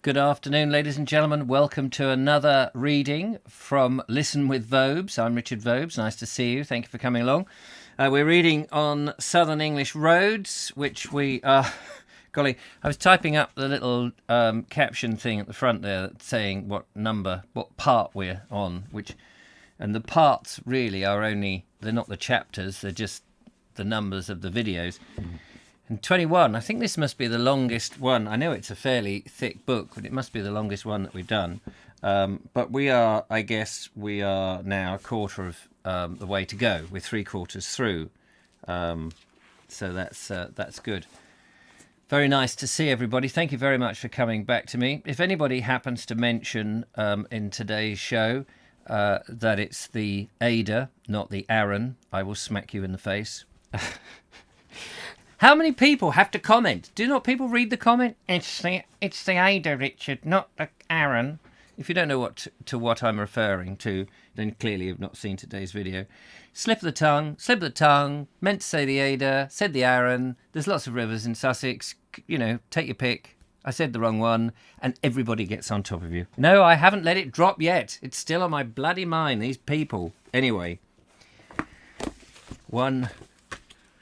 Good afternoon, ladies and gentlemen. Welcome to another reading from Listen with Vobes. I'm Richard Vobes. Nice to see you. Thank you for coming along. We're reading on Southern English roads, which we are... Golly, I was typing up the little caption thing at the front there saying what part we're on, and the parts really are they're not the chapters, they're just the numbers of the videos. And 21, I think this must be the longest one. I know it's a fairly thick book, but it must be the longest one that we've done. But we are now a quarter of the way to go. We're 3/4 through. So that's good. Very nice to see everybody. Thank you very much for coming back to me. If anybody happens to mention in today's show that it's the Ada, not the Aaron, I will smack you in the face. How many people have to comment? Do not people read the comment? It's the Ada, Richard, not the Aaron. If you don't know what I'm referring to, then clearly you've not seen today's video. Slip of the tongue, meant to say the Ada, said the Aaron. There's lots of rivers in Sussex. You know, take your pick. I said the wrong one, and everybody gets on top of you. No, I haven't let it drop yet. It's still on my bloody mind, these people. Anyway, one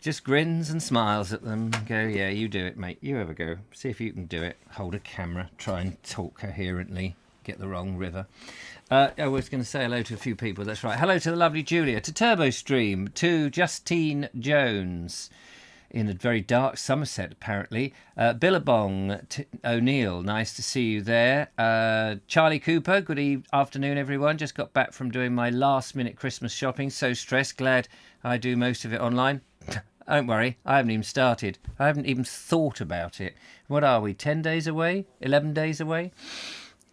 just grins and smiles at them. Go, yeah, you do it, mate. You have a go. See if you can do it. Hold a camera. Try and talk coherently. Get the wrong river. I was going to say hello to a few people. That's right. Hello to the lovely Julia, to Turbo Stream, to Justine Jones in a very dark Somerset, apparently. Billabong O'Neill, nice to see you there. Charlie Cooper, good afternoon, everyone. Just got back from doing my last-minute Christmas shopping. So stressed. Glad I do most of it online. Don't worry, I haven't even started. I haven't even thought about it. What are we, 10 days away? 11 days away?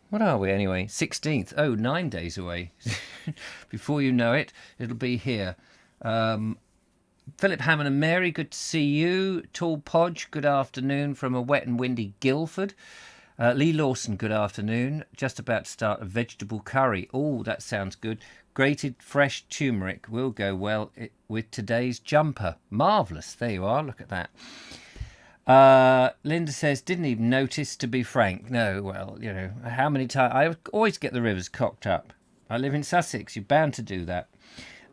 What are we anyway? 16th. Oh, 9 days away. Before you know it, it'll be here. Philip Hammond and Mary, good to see you. Tall Podge, good afternoon from a wet and windy Guildford. Lee Lawson, good afternoon. Just about to start a vegetable curry. Oh, that sounds good. Grated fresh turmeric will go well with today's jumper. Marvellous. There you are. Look at that. Linda says, didn't even notice, to be frank. No, well, you know, how many times... I always get the rivers cocked up. I live in Sussex. You're bound to do that.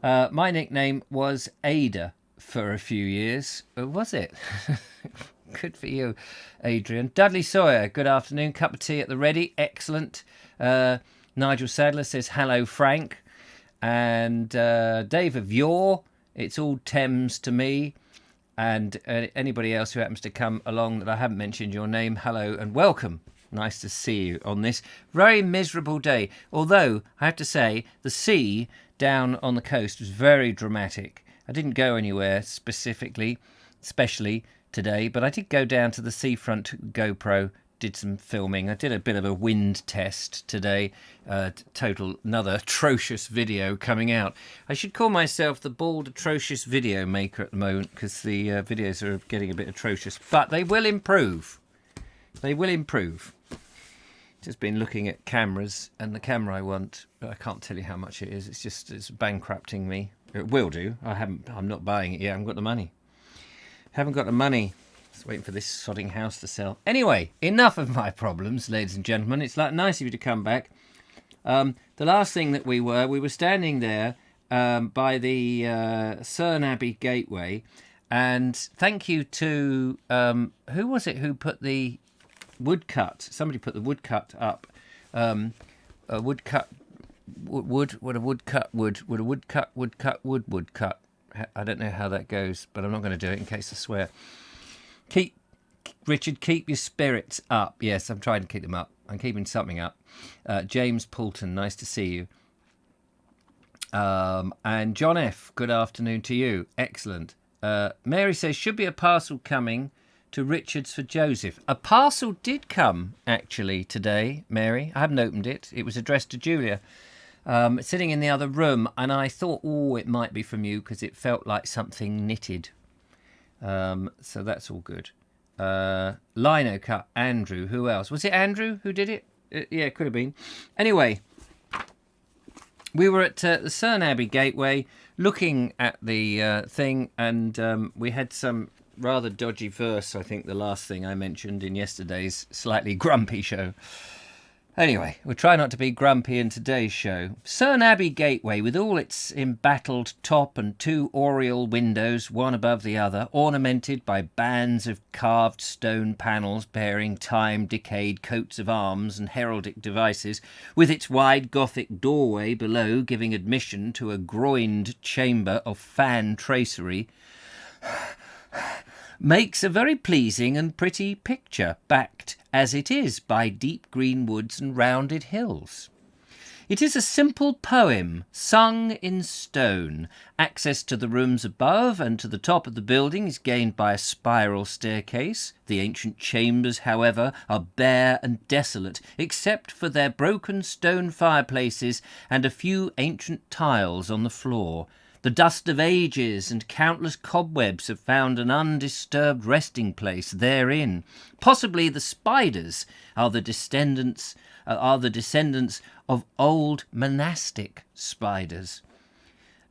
My nickname was Ada for a few years. Was it? Good for you, Adrian. Dudley Sawyer, good afternoon. Cup of tea at the ready. Excellent. Nigel Sadler says, hello, Frank. And Dave of Yore, it's all Thames to me. And anybody else who happens to come along that I haven't mentioned your name, hello and welcome. Nice to see you on this very miserable day. Although, I have to say, the sea down on the coast was very dramatic. I didn't go anywhere especially today, but I did go down to the seafront GoPro, did some filming. I did a bit of a wind test today. Another atrocious video coming out. I should call myself the bald atrocious video maker at the moment because the videos are getting a bit atrocious, but they will improve. They will improve. Just been looking at cameras, and the camera I want, I can't tell you how much it is. It's bankrupting me. It will do. I'm not buying it yet. I haven't got the money. Just waiting for this sodding house to sell. Anyway, enough of my problems, ladies and gentlemen. It's nice of you to come back. The last thing that we were standing there by the Cern Abbey gateway, and thank you to who was it who put the woodcut? Somebody put the woodcut up. A woodcut woodcut. I don't know how that goes, but I'm not going to do it in case I swear. Richard, keep your spirits up. Yes, I'm trying to keep them up. I'm keeping something up. James Poulton, nice to see you. And John F., good afternoon to you. Excellent. Mary says, should be a parcel coming to Richard's for Joseph. A parcel did come, actually, today, Mary. I haven't opened it. It was addressed to Julia. Sitting in the other room, and I thought, it might be from you because it felt like something knitted. So that's all good. Lino cut, Andrew. Who else? Was it Andrew who did it? Yeah, it could have been. Anyway, we were at the Cern Abbey gateway looking at the thing, and we had some rather dodgy verse, I think, the last thing I mentioned in yesterday's slightly grumpy show. Anyway, we'll try not to be grumpy in today's show. Cern Abbey Gateway, with all its embattled top and 2 oriel windows, one above the other, ornamented by bands of carved stone panels bearing time-decayed coats of arms and heraldic devices, with its wide Gothic doorway below giving admission to a groined chamber of fan tracery, makes a very pleasing and pretty picture, backed as it is by deep green woods and rounded hills. It is a simple poem, sung in stone. Access to the rooms above and to the top of the building is gained by a spiral staircase. The ancient chambers, however, are bare and desolate, except for their broken stone fireplaces and a few ancient tiles on the floor. The dust of ages and countless cobwebs have found an undisturbed resting place therein. Possibly the spiders are the descendants of old monastic spiders.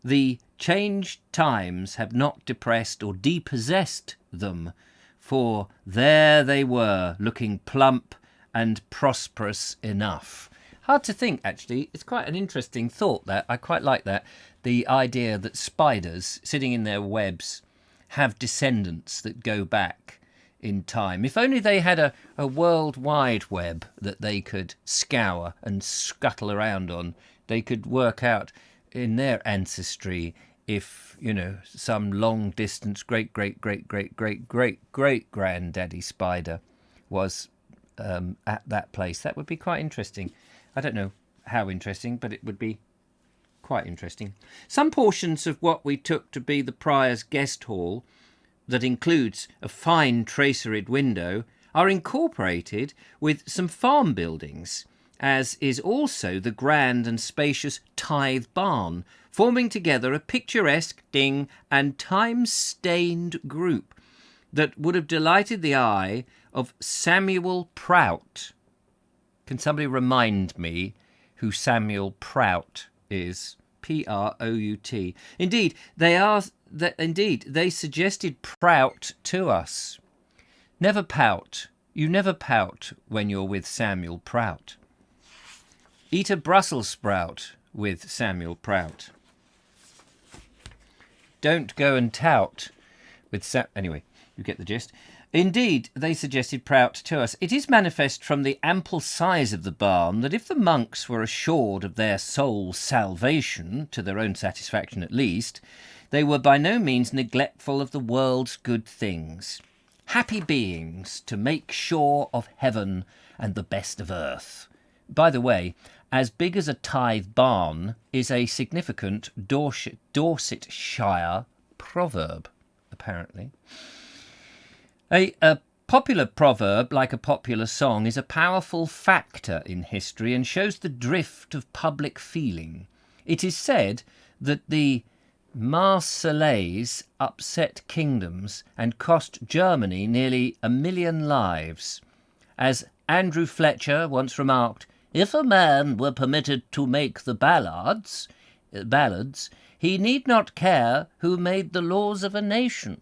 The changed times have not depressed or depossessed them, for there they were, looking plump and prosperous enough. Hard to think, actually. It's quite an interesting thought, that. I quite like that. The idea that spiders, sitting in their webs, have descendants that go back in time. If only they had a worldwide web that they could scour and scuttle around on, they could work out in their ancestry if, some long-distance great-great-great-great-great-great-great-granddaddy spider was at that place. That would be quite interesting. I don't know how interesting, but it would be quite interesting. Some portions of what we took to be the prior's guest hall, that includes a fine traceried window, are incorporated with some farm buildings, as is also the grand and spacious tithe barn, forming together a picturesque, and time-stained group that would have delighted the eye of Samuel Prout. Can somebody remind me who Samuel Prout is? Prout. Indeed, they suggested Prout to us. Never pout. You never pout when you're with Samuel Prout. Eat a Brussels sprout with Samuel Prout. Don't go and tout with Anyway, you get the gist. Indeed, they suggested Prout to us. It is manifest from the ample size of the barn that if the monks were assured of their soul's salvation, to their own satisfaction at least, they were by no means neglectful of the world's good things. Happy beings to make sure of heaven and the best of earth. By the way, as big as a tithe barn is a significant Dorsetshire proverb, apparently. A popular proverb, like a popular song, is a powerful factor in history and shows the drift of public feeling. It is said that the Marseillaise upset kingdoms and cost Germany nearly 1 million lives. As Andrew Fletcher once remarked, if a man were permitted to make the ballads, he need not care who made the laws of a nation.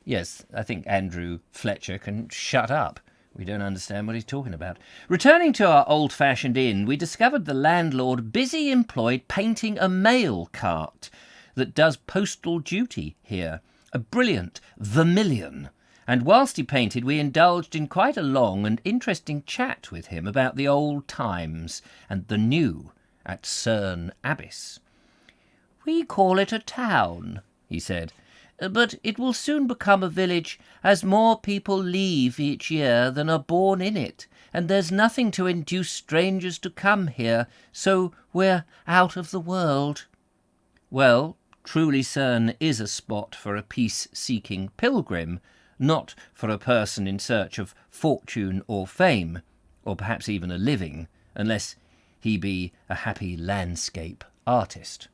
Yes, I think Andrew Fletcher can shut up. We don't understand what he's talking about. Returning to our old-fashioned inn, we discovered the landlord busy employed painting a mail cart that does postal duty here, a brilliant vermilion. And whilst he painted, we indulged in quite a long and interesting chat with him about the old times and the new at Cern Abbas. We call it a town, he said, but it will soon become a village as more people leave each year than are born in it, and there's nothing to induce strangers to come here, so we're out of the world. Well, truly Cern is a spot for a peace-seeking pilgrim, not for a person in search of fortune or fame, or perhaps even a living, unless he be a happy landscape artist.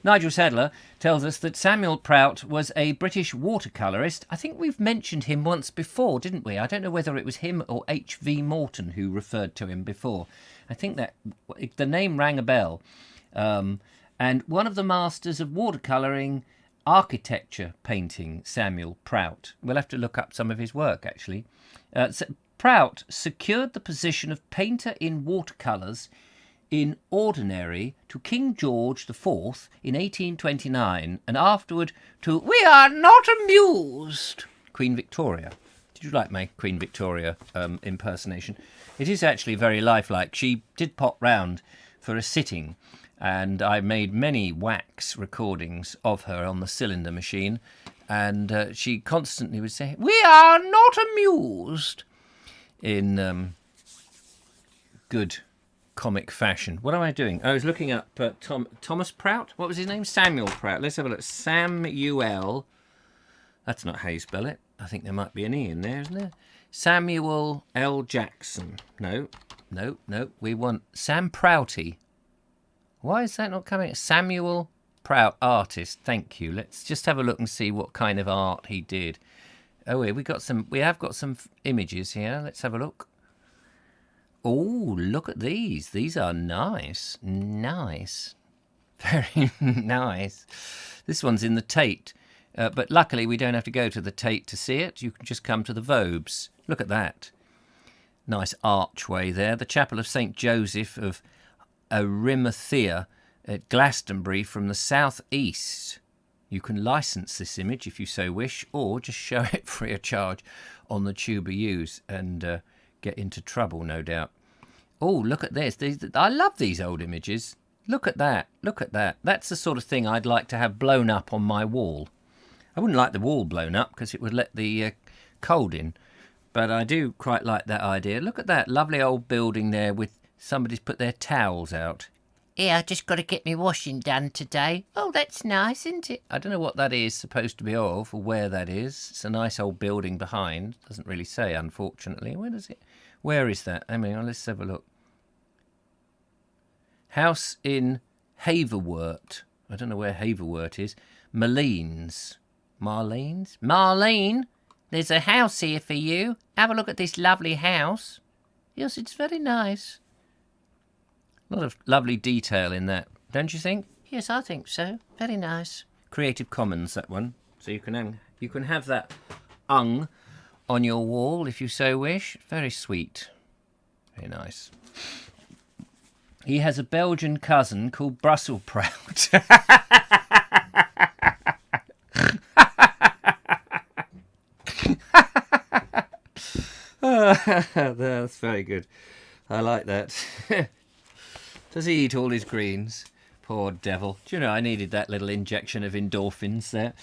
Nigel Sadler tells us that Samuel Prout was a British watercolourist. I think we've mentioned him once before, didn't we? I don't know whether it was him or H.V. Morton who referred to him before. I think that the name rang a bell. And one of the masters of watercolouring, architecture painting, Samuel Prout. We'll have to look up some of his work, actually. Prout secured the position of painter in watercolours in ordinary to King George IV in 1829, and afterward to "We are not amused" Queen Victoria. Did you like my Queen Victoria impersonation? It is actually very lifelike. She did pop round for a sitting, and I made many wax recordings of her on the cylinder machine, and she constantly would say, "We are not amused," in good comic fashion. What am I doing? I was looking up Thomas Prout. What was his name? Samuel Prout. Let's have a look. Samuel. That's not how you spell it. I think there might be an E in there, isn't there? Samuel L. Jackson. No. We want Sam Prouty. Why is that not coming? Samuel Prout, artist. Thank you. Let's just have a look and see what kind of art he did. Oh, here we have got some images here. Let's have a look. Oh, look at these. These are nice. Nice. Very nice. This one's in the Tate. But luckily, we don't have to go to the Tate to see it. You can just come to the Vobes. Look at that. Nice archway there. The Chapel of St. Joseph of Arimathea at Glastonbury from the south-east. You can license this image if you so wish, or just show it free of charge on the Tuba U's and get into trouble, no doubt. Oh, look at this. I love these old images. Look at that. Look at that. That's the sort of thing I'd like to have blown up on my wall. I wouldn't like the wall blown up because it would let the cold in. But I do quite like that idea. Look at that lovely old building there with somebody's put their towels out. "Here, I just got to get my washing done today." Oh, that's nice, isn't it? I don't know what that is supposed to be of or where that is. It's a nice old building behind. Doesn't really say, unfortunately. Where is that? I mean, let's have a look. House in Haverwort. I don't know where Haverwort is. Marlene's. Marlene, there's a house here for you. Have a look at this lovely house. Yes, it's very nice. A lot of lovely detail in that, don't you think? Yes, I think so. Very nice. Creative Commons, that one. So you can have that hung on your wall if you so wish. Very sweet. Very nice. He has a Belgian cousin called Brussels Prout. That's very good. I like that. Does he eat all his greens? Poor devil. Do you know, I needed that little injection of endorphins there.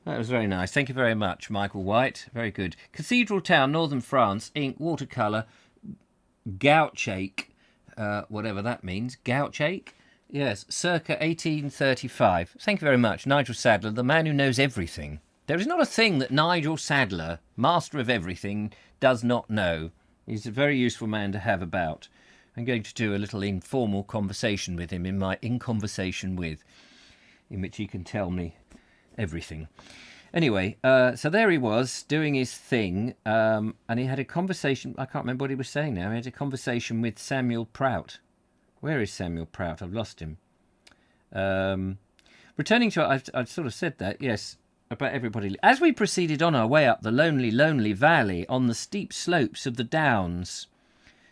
That was very nice. Thank you very much, Michael White. Very good. Cathedral Town, Northern France, ink, watercolour, Gouache, whatever that means. Gouache? Yes, circa 1835. Thank you very much, Nigel Sadler, the man who knows everything. There is not a thing that Nigel Sadler, master of everything, does not know. He's a very useful man to have about. I'm going to do a little informal conversation with him in my In Conversation With, in which he can tell me everything. Anyway, so there he was doing his thing, and he had a conversation. I can't remember what he was saying now. He had a conversation with Samuel Prout. Where is Samuel Prout? I've lost him. Returning to I've sort of said that, yes, about everybody. As we proceeded on our way up the lonely, lonely valley on the steep slopes of the downs,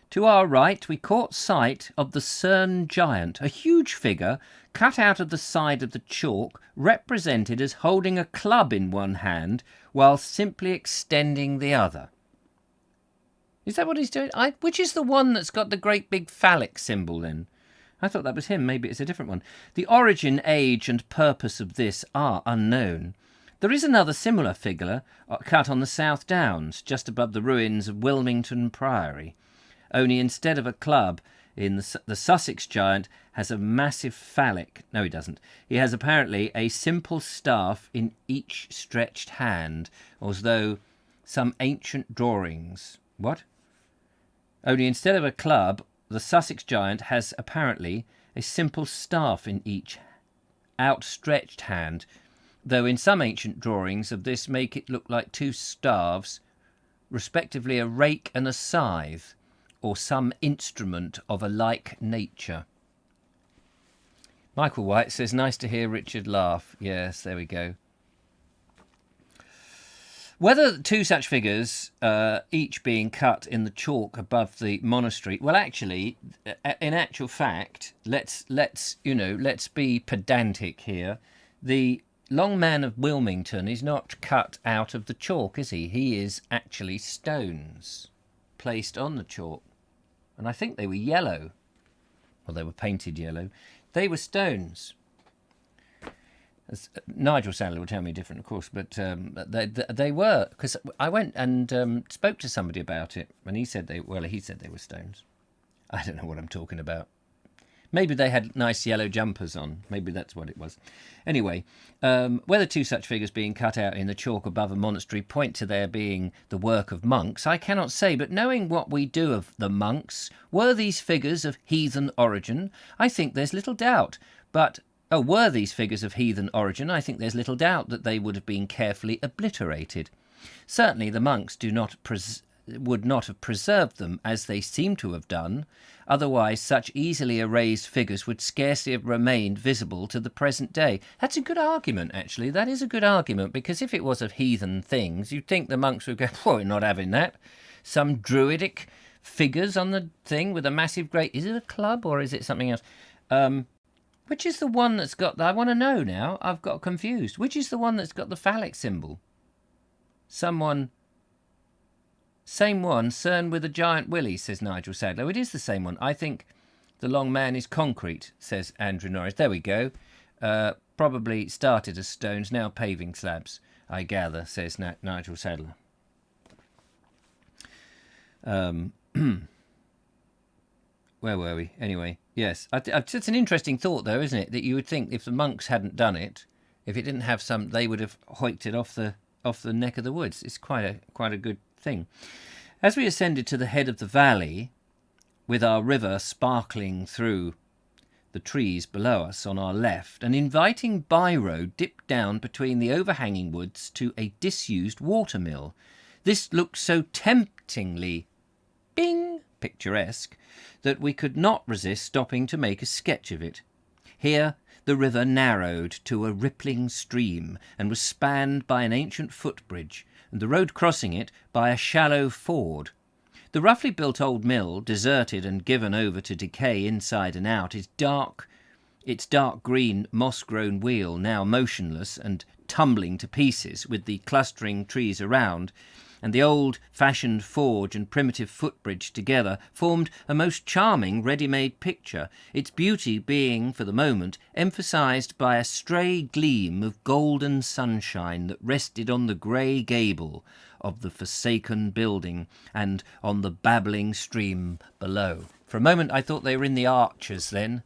to our right we caught sight of the Cern giant, a huge figure cut out of the side of the chalk, represented as holding a club in one hand while simply extending the other. Is that what he's doing? Which is the one that's got the great big phallic symbol then? I thought that was him. Maybe it's a different one. The origin, age and purpose of this are unknown. There is another similar figure cut on the South Downs, just above the ruins of Wilmington Priory. Only instead of a club, the Sussex giant has a massive phallic. No, he doesn't. He has apparently a simple staff in each stretched hand, as though some ancient drawings. What? Only instead of a club, the Sussex giant has apparently a simple staff in each outstretched hand, though in some ancient drawings of this make it look like two staves, respectively a rake and a scythe, or some instrument of a like nature. Michael White says, nice to hear Richard laugh. Yes, there we go. Whether two such figures, each being cut in the chalk above the monastery, well, actually, in actual fact, let's be pedantic here. The Long Man of Wilmington is not cut out of the chalk, is he? He is actually stones placed on the chalk, and I think they were yellow. Well, they were painted yellow. They were stones. As Nigel Sadler will tell me different, of course, but they were, because I went and spoke to somebody about it, and he said they were stones. I don't know what I'm talking about. Maybe they had nice yellow jumpers on. Maybe that's what it was. Anyway, whether two such figures being cut out in the chalk above a monastery point to their being the work of monks, I cannot say, but knowing what we do of the monks, were these figures of heathen origin, I think there's little doubt, were these figures of heathen origin, I think there's little doubt that they would have been carefully obliterated. Certainly the monks would not have preserved them as they seem to have done, otherwise such easily erased figures would scarcely have remained visible to the present day. That's a good argument, actually. That is a good argument, because if it was of heathen things, you'd think the monks would go, we're not having that. Some druidic figures on the thing with a massive great... Is it a club or is it something else? Which is the one that's got... I want to know now. I've got confused. Which is the one that's got the phallic symbol? Same one, Cern with a giant willy, says Nigel Sadler. It is the same one. I think the long man is concrete, says Andrew Norris. There we go. Probably started as stones, now paving slabs, I gather, says Nigel Sadler. Where were we? Anyway, yes. It's an interesting thought, though, isn't it? That you would think if the monks hadn't done it, if it didn't have some, they would have hoiked it off the neck of the woods. It's quite a good thing. As we ascended to the head of the valley, with our river sparkling through the trees below us on our left, an inviting by-road dipped down between the overhanging woods to a disused watermill. This looked so temptingly picturesque that we could not resist stopping to make a sketch of it. Here the river narrowed to a rippling stream and was spanned by an ancient footbridge, and the road crossing it by a shallow ford. The roughly built old mill, deserted and given over to decay inside and out, its dark green moss-grown wheel now motionless and tumbling to pieces with the clustering trees around, and the old-fashioned forge and primitive footbridge together formed a most charming ready-made picture, its beauty being, for the moment, emphasised by a stray gleam of golden sunshine that rested on the grey gable of the forsaken building and on the babbling stream below. For a moment I thought they were in the Archers then.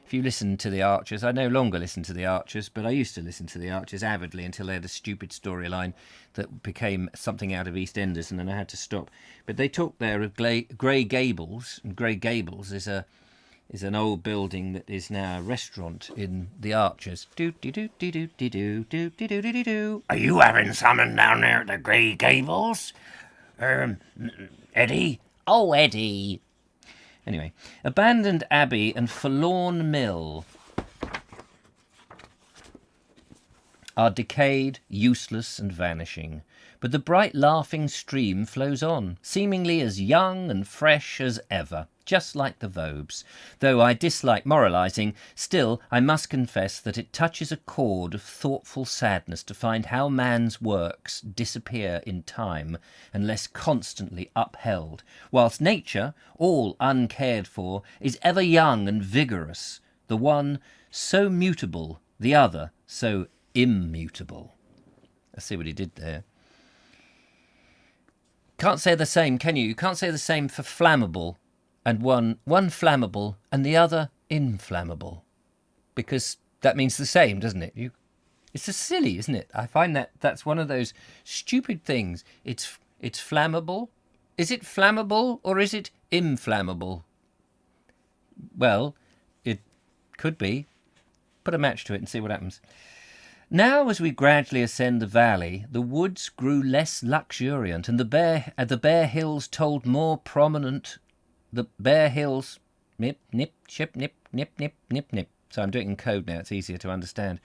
If you listen to the Archers, I no longer listen to the Archers, but I used to listen to the Archers avidly until they had a stupid storyline that became something out of EastEnders, and then I had to stop. But they talk there of Grey Gables, and Grey Gables is an old building that is now a restaurant in the Archers. Are you having something down there at the Grey Gables? Eddie? Oh, Eddie. Anyway, abandoned abbey and forlorn mill are decayed, useless and vanishing, but the bright laughing stream flows on, seemingly as young and fresh as ever, just like the Vobes. Though I dislike moralising, still I must confess that it touches a chord of thoughtful sadness to find how man's works disappear in time unless constantly upheld, whilst nature, all uncared for, is ever young and vigorous, the one so mutable, the other so immutable. I see what he did there. Can't say the same, can you? You can't say the same for flammable, and one flammable and the other inflammable, because that means the same, doesn't it? It's just silly, isn't it? I find that's one of those stupid things. It's flammable. Is it flammable or is it inflammable? Well, it could be. Put a match to it and see what happens. Now, as we gradually ascend the valley, the woods grew less luxuriant, and the bare hills told more prominent. The bare hills, nip, nip, ship, nip, nip, nip, nip, nip. So I'm doing it in code now, it's easier to understand.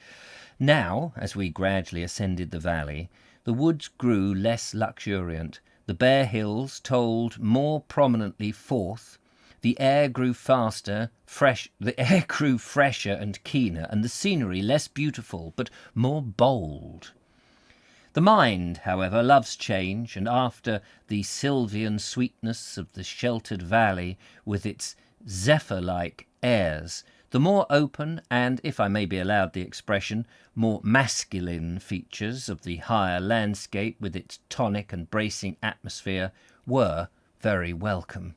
Now, as we gradually ascended the valley, the woods grew less luxuriant, the bare hills told more prominently forth, the air grew fresher and keener, and the scenery less beautiful but more bold. The mind, however, loves change, and after the sylvan sweetness of the sheltered valley with its zephyr-like airs, the more open and, if I may be allowed the expression, more masculine features of the higher landscape with its tonic and bracing atmosphere were very welcome.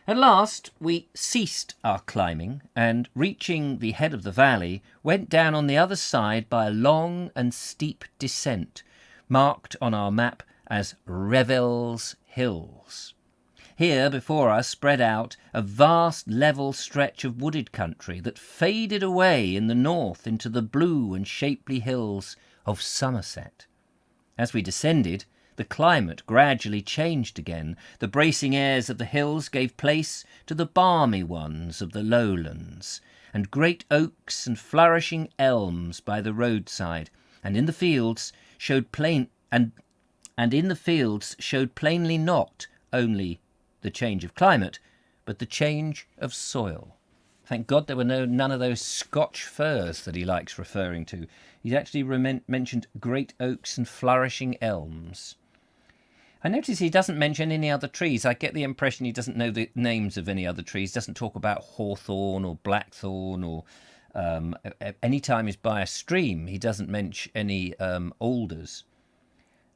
At last we ceased our climbing and, reaching the head of the valley, went down on the other side by a long and steep descent, marked on our map as Revel's Hills. Here before us spread out a vast level stretch of wooded country that faded away in the north into the blue and shapely hills of Somerset. As we descended, the climate gradually changed again. The bracing airs of the hills gave place to the balmy ones of the lowlands, and great oaks and flourishing elms by the roadside, and in the fields showed plainly not only the change of climate, but the change of soil. Thank God there were none of those Scotch firs that he likes referring to. He's actually mentioned great oaks and flourishing elms. I notice he doesn't mention any other trees. I get the impression he doesn't know the names of any other trees, doesn't talk about hawthorn or blackthorn, or any time he's by a stream, he doesn't mention any alders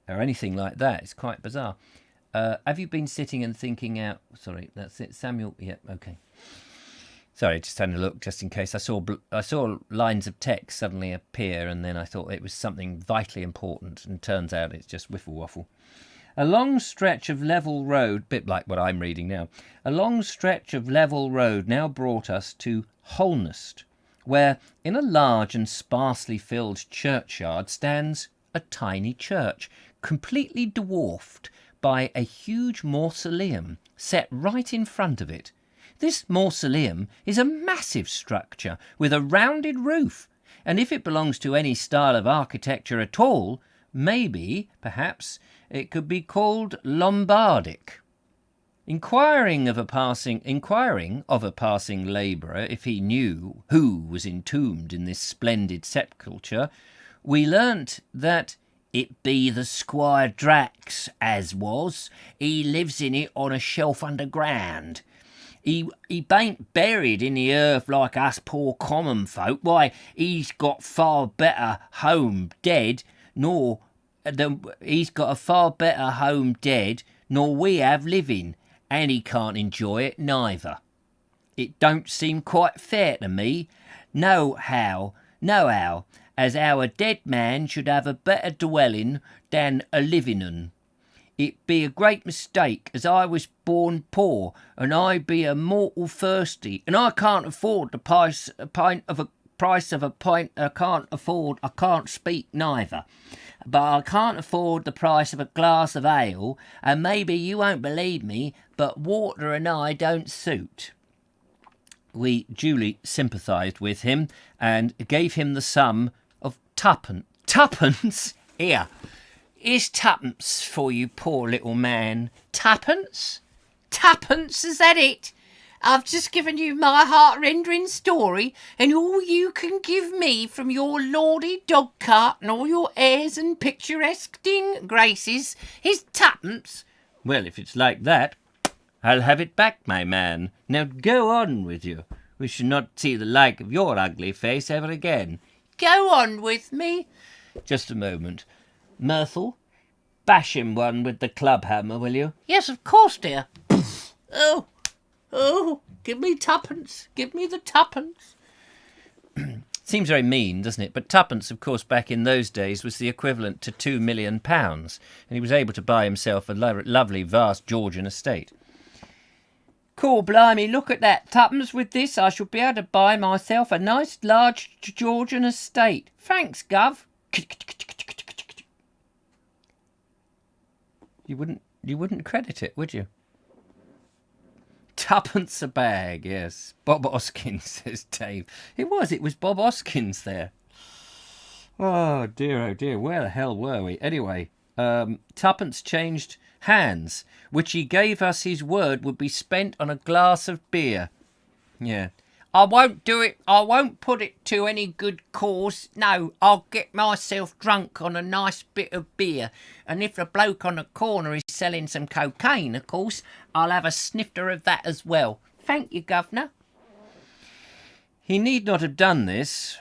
or anything like that. It's quite bizarre. Have you been sitting and thinking out? Sorry, that's it. Samuel, yeah, okay. Sorry, just having a look just in case. I saw lines of text suddenly appear, and then I thought it was something vitally important, and turns out it's just wiffle waffle. A long stretch of level road, bit like what I'm reading now, a long stretch of level road now brought us to Holnest, where in a large and sparsely filled churchyard stands a tiny church, completely dwarfed by a huge mausoleum set right in front of it. This mausoleum is a massive structure with a rounded roof, and if it belongs to any style of architecture at all, maybe, perhaps, it could be called Lombardic. Inquiring of a passing labourer if he knew who was entombed in this splendid sepulchre, we learnt that it be the Squire Drax as was. He lives in it on a shelf underground. He bain't buried in the earth like us poor common folk. Why, he's got far better home dead nor we have living, and he can't enjoy it neither. It don't seem quite fair to me, nohow, as our dead man should have a better dwelling than a living un. It be a great mistake, as I was born poor, and I be a mortal thirsty, and I can't afford the price of a pint. I can't speak neither, but I can't afford the price of a glass of ale, and maybe you won't believe me, but water and I don't suit. We duly sympathised with him, and gave him the sum of tuppence. Tuppence? Here's tuppence for you, poor little man. Tuppence? Tuppence, is that it? I've just given you my heart-rending story, and all you can give me from your lordy dog-cart and all your airs and picturesque graces is tuppence. Well, if it's like that, I'll have it back, my man. Now go on with you. We shall not see the like of your ugly face ever again. Go on with me. Just a moment. Myrtle, bash him one with the club hammer, will you? Yes, of course, dear. Oh, give me tuppence. Give me the tuppence. Seems very mean, doesn't it? But tuppence, of course, back in those days was the equivalent to £2 million, and he was able to buy himself a lovely, vast Georgian estate. Cool, blimey, look at that. Tuppence. With this, I shall be able to buy myself a nice, large Georgian estate. Thanks, Gov. You wouldn't credit it, would you? Tuppence a bag, yes. Bob Hoskins, says Dave. It was Bob Hoskins there. Oh dear, where the hell were we? Anyway, tuppence changed hands, which he gave us his word would be spent on a glass of beer. Yeah. I won't do it. I won't put it to any good cause. No, I'll get myself drunk on a nice bit of beer. And if the bloke on the corner is selling some cocaine, of course, I'll have a snifter of that as well. Thank you, governor. He need not have done this.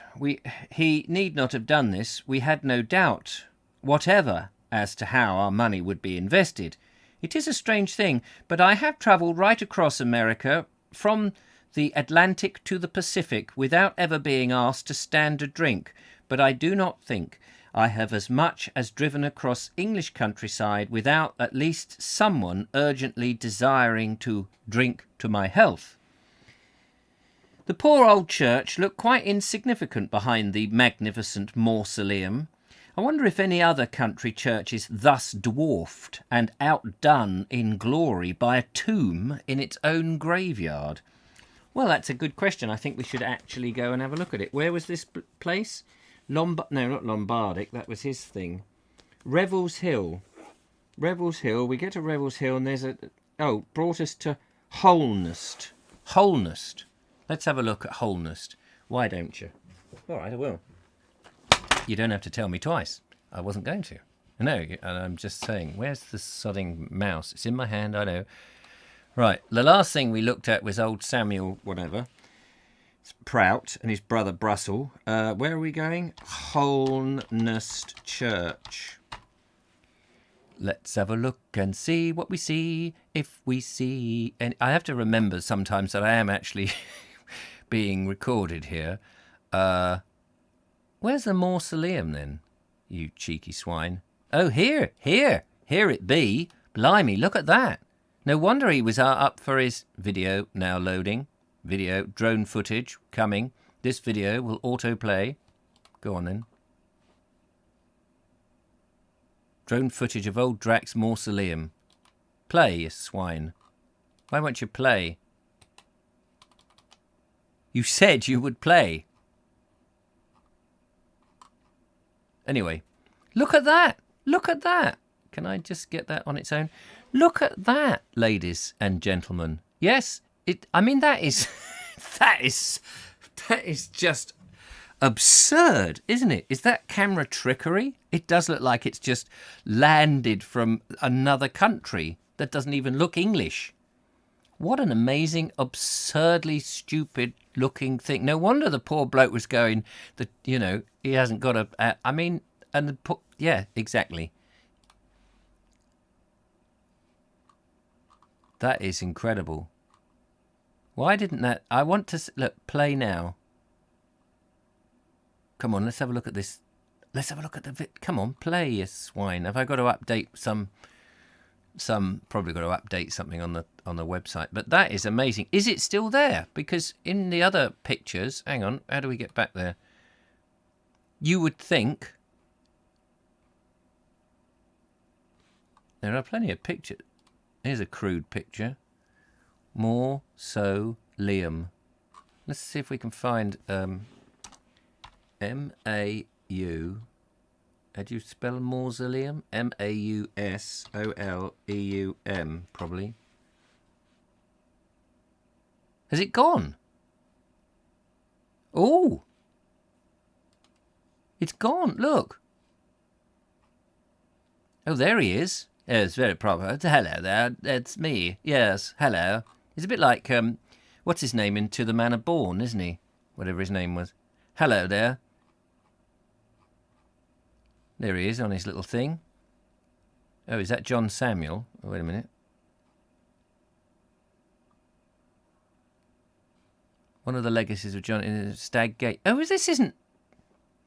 He need not have done this. We had no doubt whatever as to how our money would be invested. It is a strange thing, but I have travelled right across America from the Atlantic to the Pacific without ever being asked to stand a drink, but I do not think I have as much as driven across English countryside without at least someone urgently desiring to drink to my health. The poor old church looked quite insignificant behind the magnificent mausoleum. I wonder if any other country church is thus dwarfed and outdone in glory by a tomb in its own graveyard. Well, that's a good question. I think we should actually go and have a look at it. Where was this place? No, not Lombardic. That was his thing. Revels Hill. Revels Hill. We get to Revels Hill and there's a... Oh, brought us to Holnest. Holnest. Let's have a look at Holnest. Why don't you? All right, I will. You don't have to tell me twice. I wasn't going to. No, I'm just saying, where's the sodding mouse? It's in my hand, I know. Right, the last thing we looked at was old Samuel, whatever. It's Prout and his brother Brussel. Where are we going? Holnest Church. Let's have a look and see what we see, if we see... And I have to remember sometimes that I am actually being recorded here. Where's the mausoleum then, you cheeky swine? Oh, here it be. Blimey, look at that. No wonder he was up for his video, now loading. Video, drone footage, coming. This video will autoplay. Go on then. Drone footage of old Drax mausoleum. Play, you swine. Why won't you play? You said you would play. Anyway, look at that. Look at that. Can I just get that on its own? Look at that, ladies and gentlemen. Yes, that is that is just absurd, isn't it? Is that camera trickery? It does look like it's just landed from another country that doesn't even look English. What an amazing, absurdly stupid looking thing. No wonder the poor bloke was going that, he hasn't got yeah, exactly. That is incredible. Why didn't that... I want to... Look, play now. Come on, let's have a look at this. Let's have a look at the... Come on, play, you swine. Have I got to update some... Probably got to update something on the website. But that is amazing. Is it still there? Because in the other pictures... Hang on, how do we get back there? You would think... There are plenty of pictures... Here's a crude picture. Mausoleum. Let's see if we can find M-A-U. How do you spell mausoleum? M-A-U-S-O-L-E-U-M, probably. Has it gone? Oh! It's gone, look. Oh, there he is. Yes, very proper. Hello there, it's me. Yes, hello. He's a bit like, what's his name in To the Manor Born, isn't he? Whatever his name was. Hello there. There he is on his little thing. Oh, is that John Samuel? Oh, wait a minute. One of the legacies of John in Stag Gate. Oh, this isn't...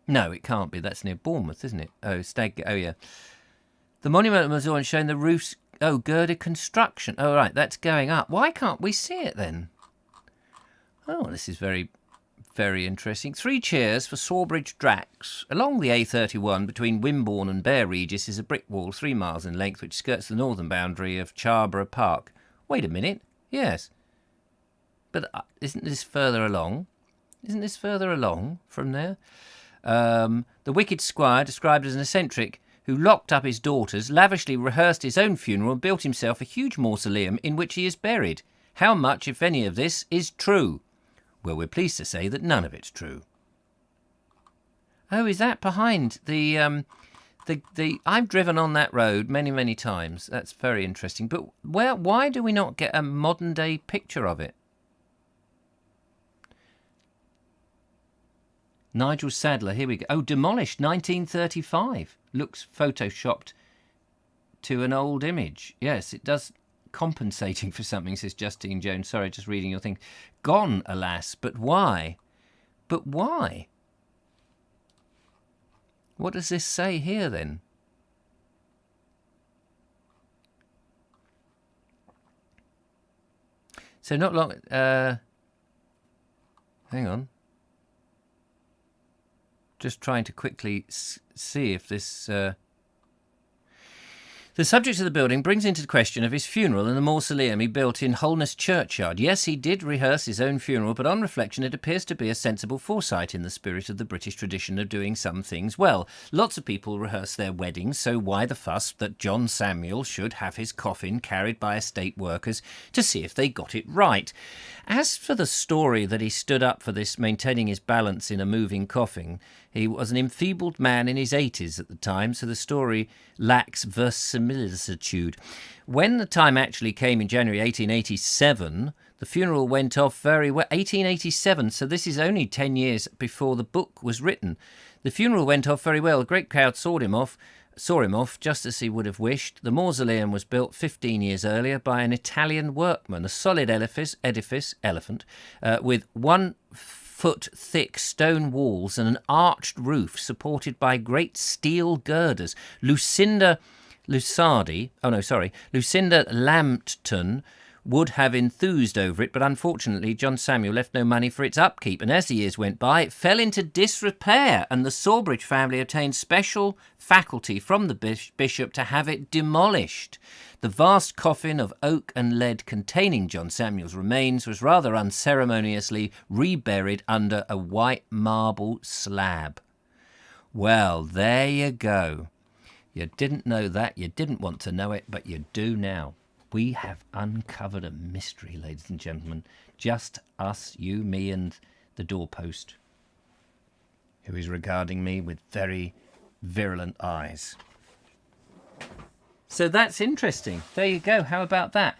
No, it can't be. That's near Bournemouth, isn't it? Oh, Stag Gate. Oh, yeah. The monument was on showing the roof's girded construction. Oh, right, that's going up. Why can't we see it then? Oh, this is very, very interesting. 3 chairs for Sawbridge Drax. Along the A31 between Wimborne and Bear Regis is a brick wall 3 miles in length which skirts the northern boundary of Charborough Park. Wait a minute. Yes. But isn't this further along? Isn't this further along from there? The wicked squire, described as an eccentric, who locked up his daughters, lavishly rehearsed his own funeral and built himself a huge mausoleum in which he is buried. How much, if any, of this is true? Well, we're pleased to say that none of it's true. Oh, is that behind the I've driven on that road many, many times. That's very interesting. But why do we not get a modern-day picture of it? Nigel Sadler, here we go. Oh, demolished 1935. Looks photoshopped to an old image. Yes, it does. Compensating for something, says Justine Jones. Sorry, just reading your thing. Gone, alas, but why? But why? What does this say here, then? So not long... hang on. Just trying to quickly see if this... The subject of the building brings into question of his funeral and the mausoleum he built in Holness Churchyard. Yes, he did rehearse his own funeral, but on reflection it appears to be a sensible foresight in the spirit of the British tradition of doing some things well. Lots of people rehearse their weddings, so why the fuss that John Samuel should have his coffin carried by estate workers to see if they got it right? As for the story that he stood up for this, maintaining his balance in a moving coffin, he was an enfeebled man in his 80s at the time, so the story lacks verisimilitude. When the time actually came in January 1887, the funeral went off very well. 1887, so this is only 10 years before the book was written. The funeral went off very well. A great crowd saw him off, just as he would have wished. The mausoleum was built 15 years earlier by an Italian workman, a solid edifice, with 1 foot thick stone walls and an arched roof supported by great steel girders. Lucinda Lambton would have enthused over it, but unfortunately John Samuel left no money for its upkeep, and as the years went by it fell into disrepair, and the Sawbridge family obtained special faculty from the bishop to have it demolished. The vast coffin of oak and lead containing John Samuel's remains was rather unceremoniously reburied under a white marble slab. Well, there you go. You didn't know that, you didn't want to know it, but you do now. We have uncovered a mystery, ladies and gentlemen. Just us, you, me, and the doorpost, who is regarding me with very virulent eyes. So that's interesting. There you go. How about that?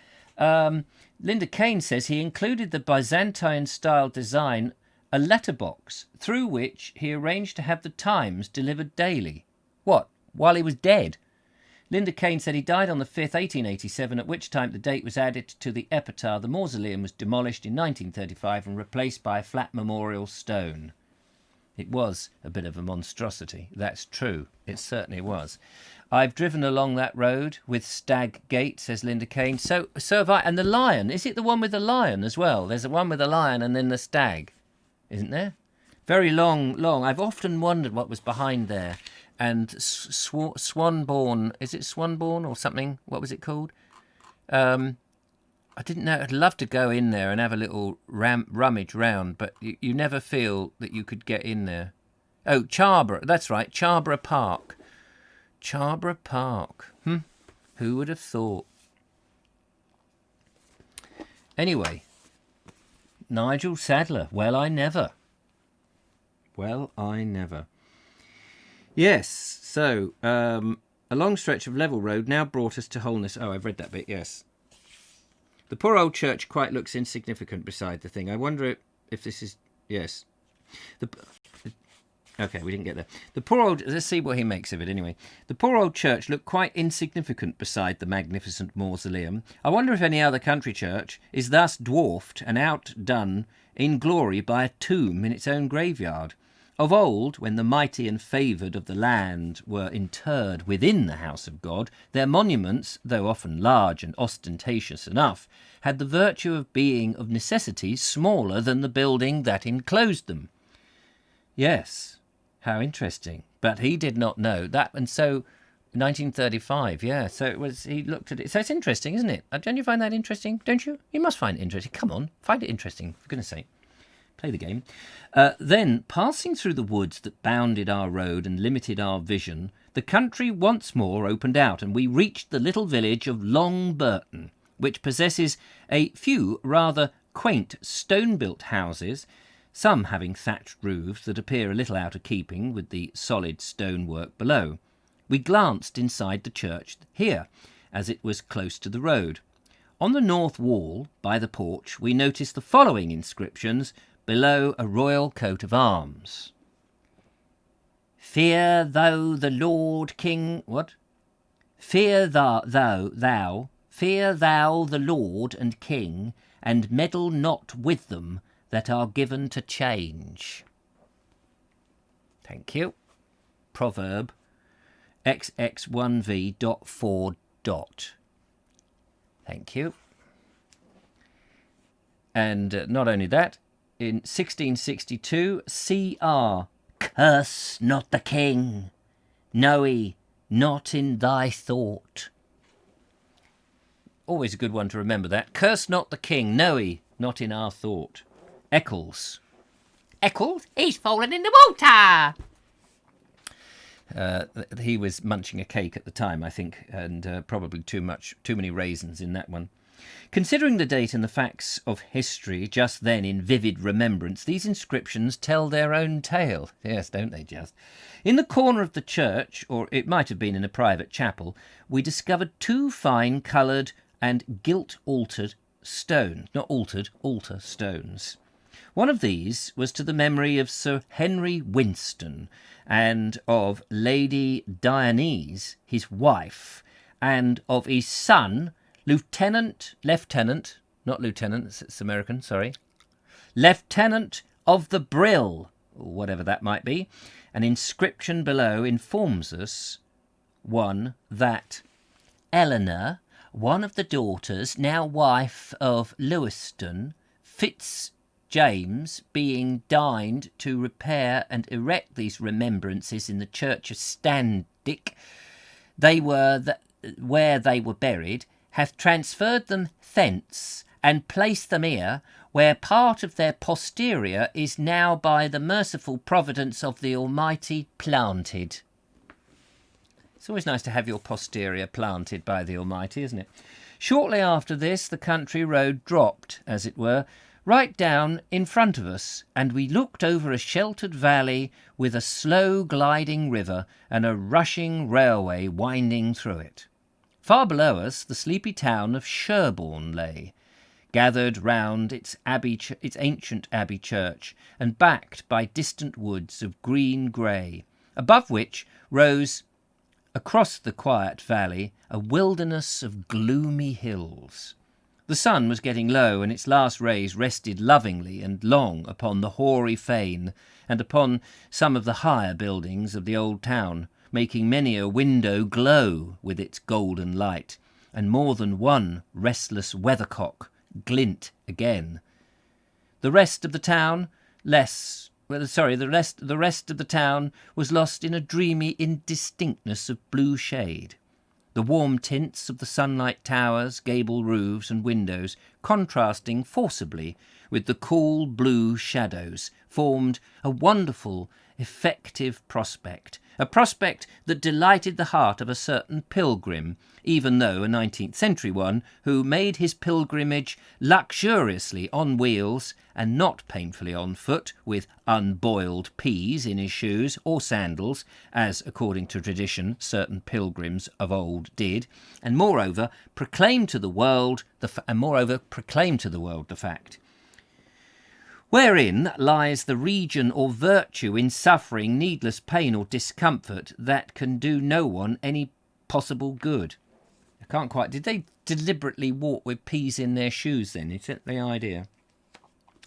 Linda Kane says he included the Byzantine-style design, a letterbox, through which he arranged to have the Times delivered daily. What? While he was dead? Linda Kane said he died on the 5th, 1887, at which time the date was added to the epitaph. The mausoleum was demolished in 1935 and replaced by a flat memorial stone. It was a bit of a monstrosity. That's true. It certainly was. I've driven along that road with Stag Gate, says Linda Kane. So have I. And the lion, is it the one with the lion as well? There's the one with the lion and then the stag, isn't there? Very long. I've often wondered what was behind there. And Swanbourne, is it Swanbourne or something? What was it called? I didn't know. I'd love to go in there and have a little rummage round, but you never feel that you could get in there. Oh, Charborough, that's right, Charborough Park. Charborough Park. Who would have thought? Anyway, Nigel Sadler, well, I never. Yes, so a long stretch of level road now brought us to Holness. Oh, I've read that bit, yes. The poor old church quite looks insignificant beside the thing. I wonder if this is... Yes. Okay, we didn't get there. The poor old... Let's see what he makes of it anyway. The poor old church looked quite insignificant beside the magnificent mausoleum. I wonder if any other country church is thus dwarfed and outdone in glory by a tomb in its own graveyard. Of old, when the mighty and favoured of the land were interred within the house of God, their monuments, though often large and ostentatious enough, had the virtue of being of necessity smaller than the building that enclosed them. Yes, how interesting. But he did not know that, and so 1935, yeah, so it was, he looked at it. So it's interesting, isn't it? Don't you find that interesting? Don't you? You must find it interesting. Come on, find it interesting, for goodness sake. play the game. Then, passing through the woods that bounded our road and limited our vision, the country once more opened out, and we reached the little village of Long Burton, which possesses a few rather quaint stone-built houses, some having thatched roofs that appear a little out of keeping with the solid stonework below. We glanced inside the church here, as it was close to the road. On the north wall, by the porch, we noticed the following inscriptions below a royal coat of arms. Fear thou the Lord King... What? Fear thou the Lord and King, and meddle not with them that are given to change. Thank you. Proverb XX1V.4. Thank you. And not only that, in 1662, C.R. Curse not the king, know not in thy thought. Always a good one to remember that. Curse not the king, know not in our thought. Eccles. Eccles, he's fallen in the water. He was munching a cake at the time, I think, and probably too many raisins in that one. Considering the date and the facts of history just then in vivid remembrance, these inscriptions tell their own tale. Yes, don't they just? In the corner of the church, or it might have been in a private chapel, we discovered two fine coloured and gilt-altered stones. Not altered, altar stones. One of these was to the memory of Sir Henry Winston and of Lady Dionyse, his wife, and of his son, Lieutenant, not Lieutenant, it's American, sorry, Lieutenant of the Brill, or whatever that might be. An inscription below informs us, one, that Eleanor, one of the daughters, now wife of Lewiston, James, being dined to repair and erect these remembrances in the church of Standick, where they were buried, hath transferred them thence, and placed them here, where part of their posterior is now by the merciful providence of the Almighty planted. It's always nice to have your posterior planted by the Almighty, isn't it? Shortly after this, the country road dropped, as it were, right down in front of us, and we looked over a sheltered valley with a slow gliding river and a rushing railway winding through it. Far below us the sleepy town of Sherborne lay, gathered round its ancient Abbey Church, and backed by distant woods of green-grey, above which rose, across the quiet valley, a wilderness of gloomy hills. The sun was getting low, and its last rays rested lovingly and long upon the hoary fane and upon some of the higher buildings of the old town, making many a window glow with its golden light, and more than one restless weathercock glint again. The rest of the town was lost in a dreamy indistinctness of blue shade. The warm tints of the sunlight towers, gable roofs and windows, contrasting forcibly with the cool blue shadows, formed a wonderful, effective prospect, a prospect that delighted the heart of a certain pilgrim, even though a 19th century one, who made his pilgrimage luxuriously on wheels and not painfully on foot, with unboiled peas in his shoes or sandals, as, according to tradition, certain pilgrims of old did, and moreover proclaimed to the world the fact. Wherein lies the region or virtue in suffering needless pain or discomfort that can do no one any possible good? I can't quite... Did they deliberately walk with peas in their shoes then? Is that the idea?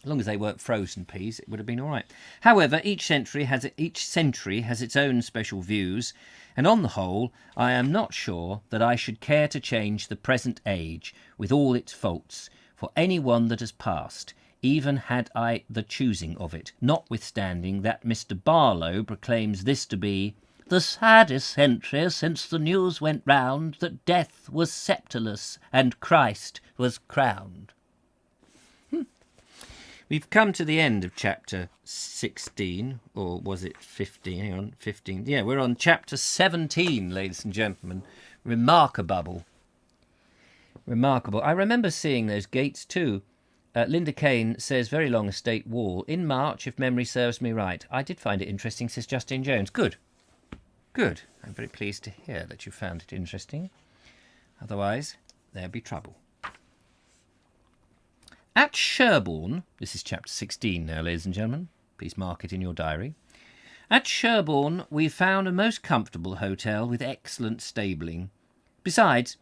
As long as they weren't frozen peas, it would have been all right. However, each century has its own special views, and on the whole, I am not sure that I should care to change the present age, with all its faults, for any one that has passed, even had I the choosing of it, notwithstanding that Mr. Barlow proclaims this to be the saddest century since the news went round that death was scepterless and Christ was crowned. We've come to the end of chapter 16, or was it 15? Hang on, 15. Yeah, we're on chapter 17, ladies and gentlemen. Remarkable. Remarkable. I remember seeing those gates too. Linda Kane says, very long estate wall. In March, if memory serves me right. I did find it interesting, says Justine Jones. Good. Good. I'm very pleased to hear that you found it interesting. Otherwise, there'd be trouble. At Sherborne, this is chapter 16 now, ladies and gentlemen. Please mark it in your diary. At Sherborne, we found a most comfortable hotel with excellent stabling. Besides,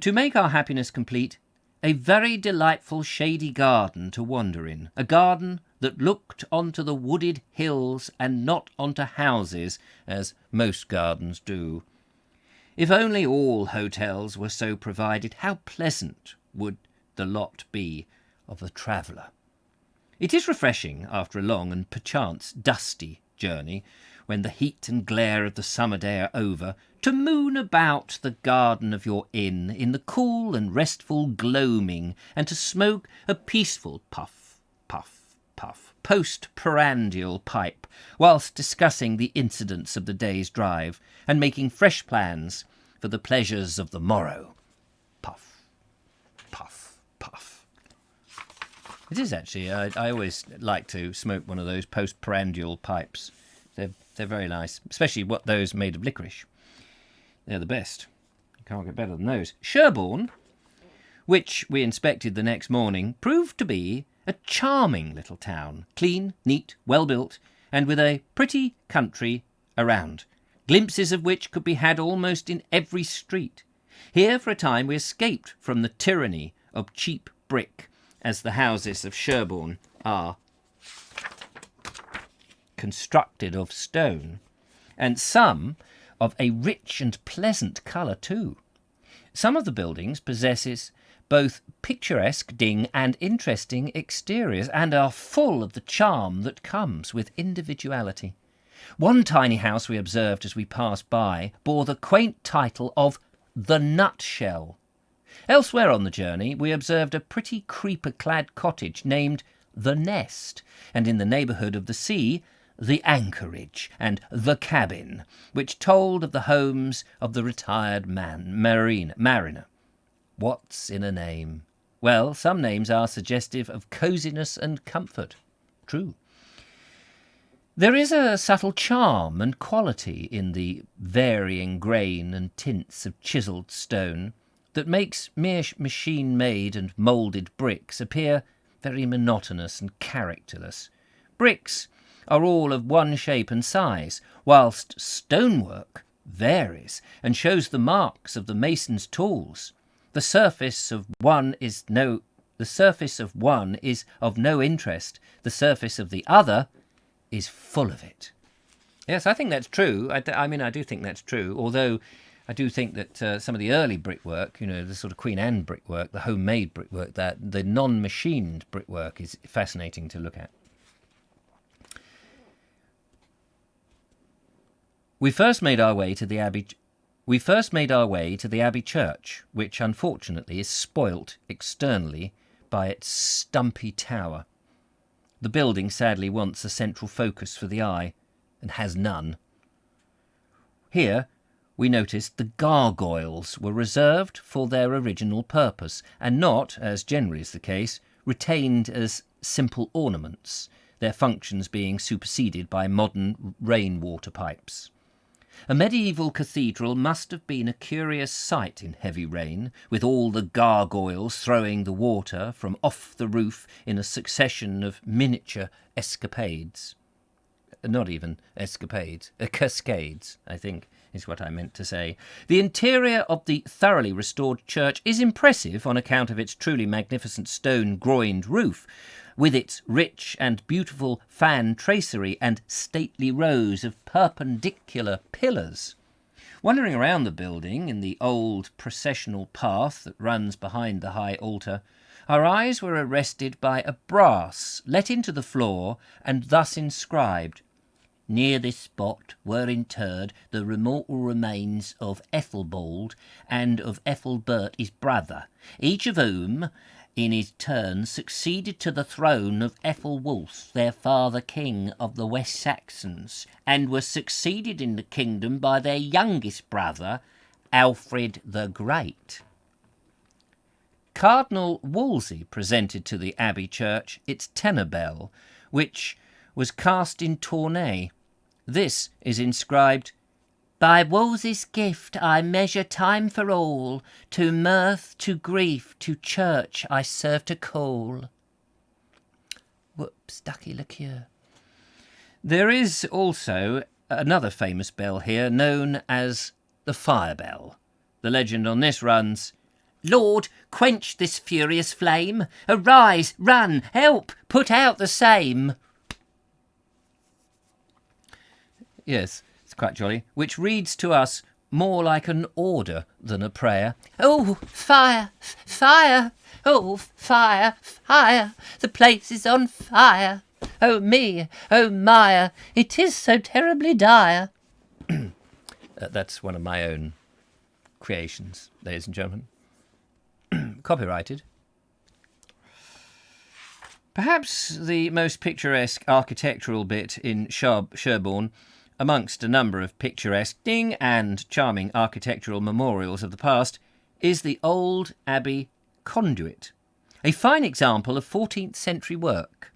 to make our happiness complete, a very delightful shady garden to wander in, a garden that looked onto the wooded hills and not onto houses, as most gardens do. If only all hotels were so provided, how pleasant would the lot be of a traveller. It is refreshing after a long and perchance dusty journey, when the heat and glare of the summer day are over, to moon about the garden of your inn in the cool and restful gloaming, and to smoke a peaceful puff, puff, puff, post-prandial pipe, whilst discussing the incidents of the day's drive, and making fresh plans for the pleasures of the morrow. Puff, puff, puff. It is actually, I always like to smoke one of those post-prandial pipes. They're very nice, especially those made of licorice. They're the best. You can't get better than those. Sherborne, which we inspected the next morning, proved to be a charming little town, clean, neat, well-built, and with a pretty country around, glimpses of which could be had almost in every street. Here, for a time, we escaped from the tyranny of cheap brick, as the houses of Sherborne are constructed of stone, and some of a rich and pleasant colour too. Some of the buildings possesses both picturesque and interesting exteriors, and are full of the charm that comes with individuality. One tiny house we observed as we passed by bore the quaint title of the Nutshell. Elsewhere on the journey we observed a pretty creeper-clad cottage named the Nest, and in the neighbourhood of the sea the Anchorage and the Cabin, which told of the homes of the retired mariner. What's in a name? Well, some names are suggestive of coziness and comfort. True. There is a subtle charm and quality in the varying grain and tints of chiselled stone that makes mere machine-made and moulded bricks appear very monotonous and characterless. Bricks are all of one shape and size, whilst stonework varies and shows the marks of the mason's tools. The surface of one is of no interest. The surface of the other is full of it. Yes, I think that's true. I do think that's true, although I do think that some of the early brickwork, the sort of Queen Anne brickwork, the homemade brickwork, that the non-machined brickwork is fascinating to look at. We first made our way to the Abbey Church, which unfortunately is spoilt externally by its stumpy tower. The building sadly wants a central focus for the eye, and has none. Here we noticed the gargoyles were reserved for their original purpose, and not, as generally is the case, retained as simple ornaments, their functions being superseded by modern rainwater pipes. A medieval cathedral must have been a curious sight in heavy rain, with all the gargoyles throwing the water from off the roof in a succession of miniature escapades. Not even escapades, cascades, I think, is what I meant to say. The interior of the thoroughly restored church is impressive on account of its truly magnificent stone-groined roof, with its rich and beautiful fan tracery and stately rows of perpendicular pillars. Wandering around the building in the old processional path that runs behind the high altar, our eyes were arrested by a brass let into the floor and thus inscribed, "Near this spot were interred the mortal remains of Ethelbald and of Ethelbert his brother, each of whom in his turn, succeeded to the throne of Ethelwulf, their father king of the West Saxons, and was succeeded in the kingdom by their youngest brother, Alfred the Great. Cardinal Wolsey presented to the Abbey Church its tenor bell, which was cast in Tournay. This is inscribed, "By Wolsey's gift I measure time for all, to mirth, to grief, to church I serve to call." Whoops, ducky liqueur. There is also another famous bell here, known as the Firebell. The legend on this runs, "Lord, quench this furious flame. Arise, run, help, put out the same." Yes, it's quite jolly, which reads to us more like an order than a prayer. "Oh, fire, fire, oh, fire, fire, the place is on fire. Oh me, oh mire, it is so terribly dire." That's one of my own creations, ladies and gentlemen. Copyrighted. Perhaps the most picturesque architectural bit in Sherborne, amongst a number of picturesque and charming architectural memorials of the past, is the Old Abbey Conduit, a fine example of 14th century work.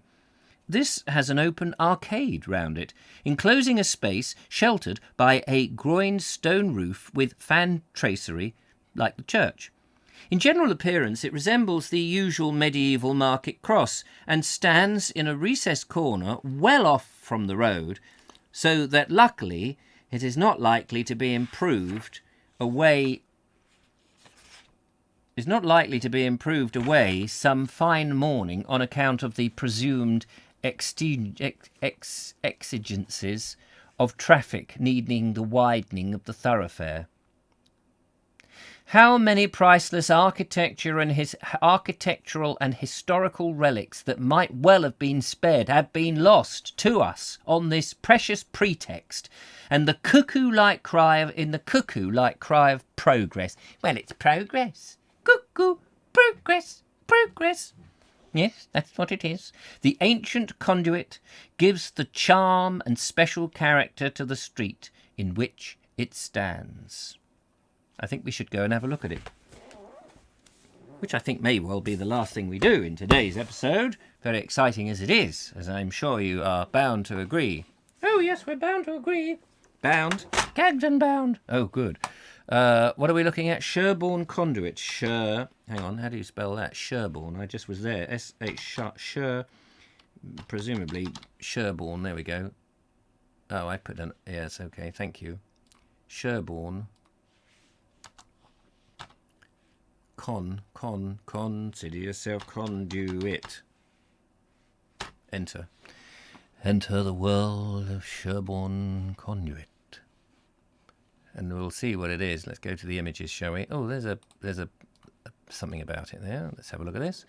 This has an open arcade round it, enclosing a space sheltered by a groined stone roof with fan tracery like the church. In general appearance, it resembles the usual medieval market cross and stands in a recessed corner well off from the road, so that luckily it is not likely to be improved away some fine morning on account of the presumed exigencies of traffic needing the widening of the thoroughfare. How many priceless architectural and historical relics that might well have been spared have been lost to us on this precious pretext, and the cuckoo-like cry of progress. Well, it's progress. Cuckoo, progress, progress. Yes, that's what it is. The ancient conduit gives the charm and special character to the street in which it stands. I think we should go and have a look at it, which I think may well be the last thing we do in today's episode, very exciting as it is, as I'm sure you are bound to agree. Oh, yes, we're bound to agree. Bound? Gagged and bound. Oh, good. What are we looking at? Sherborne Conduit. Hang on, how do you spell that? Sherborne. I just was there. S-H, presumably Sherborne. There we go. Oh, I put an... Yes, okay, thank you. Sherborne. Consider yourself conduit. Enter. Enter the world of Sherborne Conduit. And we'll see what it is. Let's go to the images, shall we? Oh, there's a something about it there. Let's have a look at this.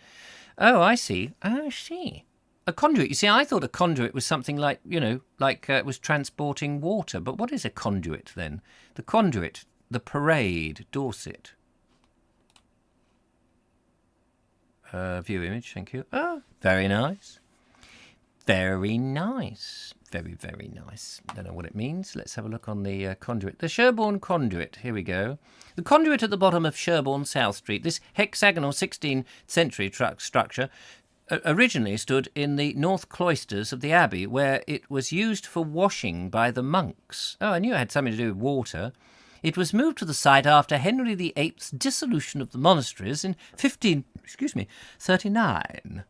Oh, I see. A conduit. You see, I thought a conduit was something like, it was transporting water. But what is a conduit then? The conduit, the parade, Dorset. View image, thank you. Oh, very nice. Very nice. Very, very nice. Don't know what it means. Let's have a look on the conduit. The Sherborne Conduit. Here we go. The conduit at the bottom of Sherborne South Street. This hexagonal 16th century structure originally stood in the north cloisters of the Abbey, where it was used for washing by the monks. Oh, I knew it had something to do with water. It was moved to the site after Henry VIII's dissolution of the monasteries in 1539.